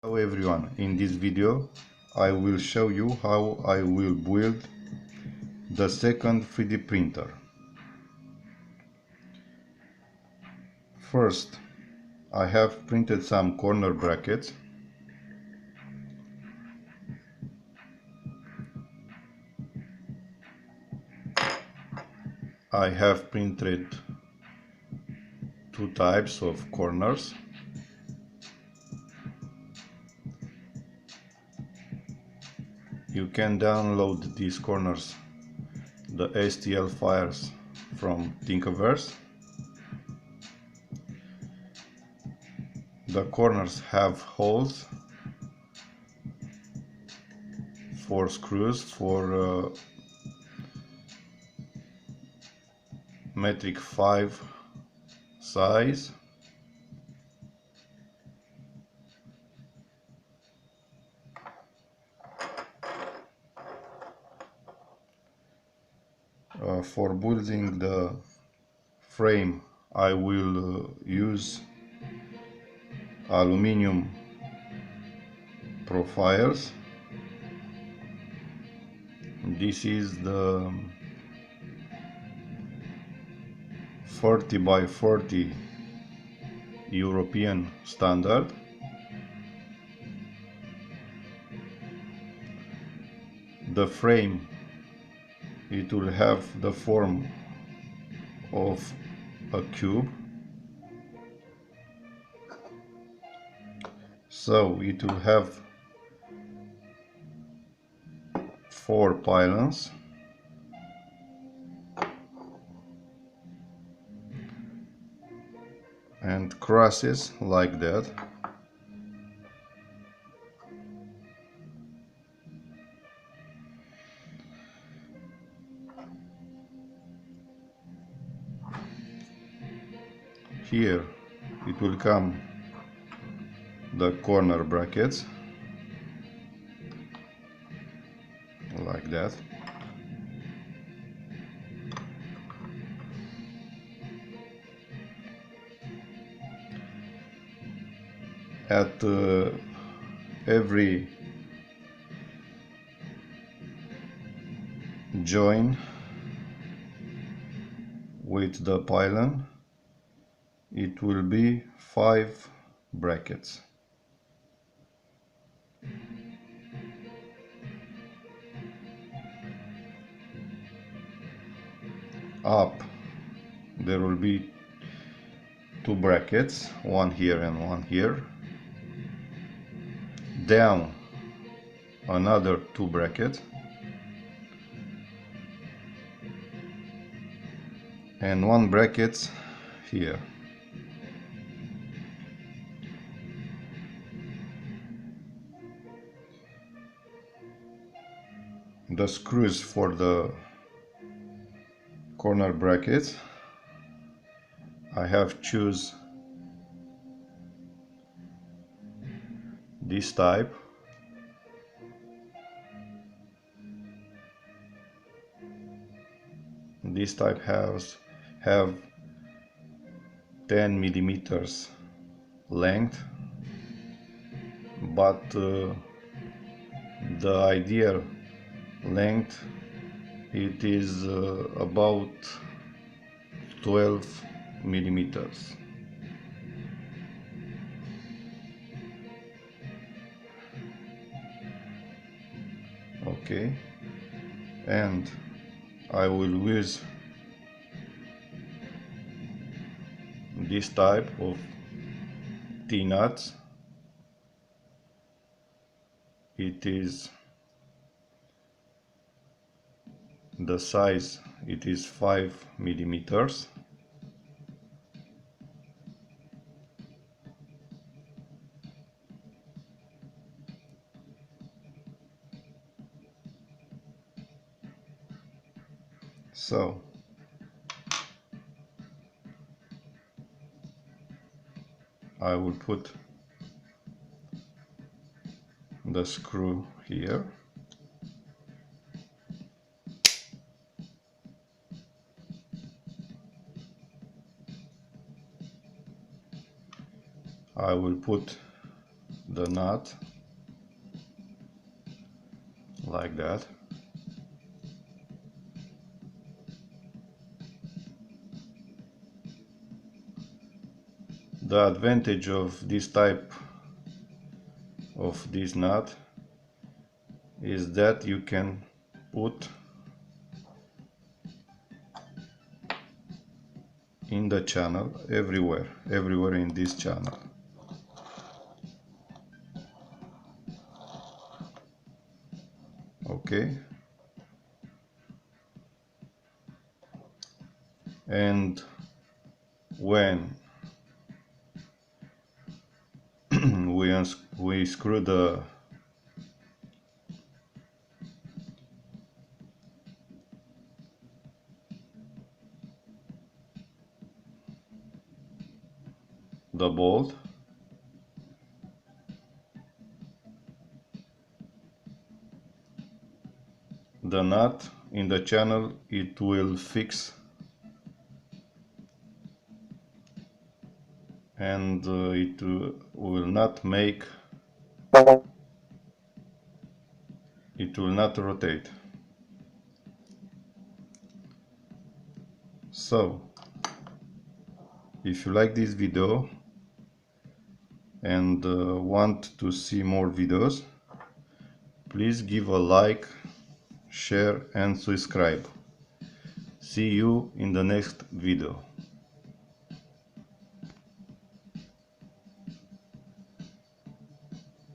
Hello everyone, in this video I will show you how I will build the second 3D printer. First, I have printed some corner brackets. I have printed two types of corners. You can download these corners, the STL files from Thingiverse. The corners have holes for screws for metric 5 size. For building the frame I will use aluminium profiles. This is the 40 by 40 European standard. The frame, it will have the form of a cube, so it will have 4 pylons and crosses like that. Here it will come the corner brackets like that. At every join with the pylon it will be 5 brackets. Up there will be 2 brackets, one here and one here. Down another 2 brackets, and 1 bracket here. The screws for the corner brackets I have choose this type. This type have 10 millimeters length, but the ideal length it is about 12 millimeters. Okay, and I will use this type of T-nuts. It is the size, it is 5 millimeters. So I will put the screw here. I will put the nut like that. The advantage of this type of this nut is that you can put in the channel everywhere in this channel. Okay, and when we screw the bolt, the nut in the channel, it will fix and it will not make, it will not rotate. So if you like this video and want to see more videos, please give a like, share and subscribe. See you in the next video.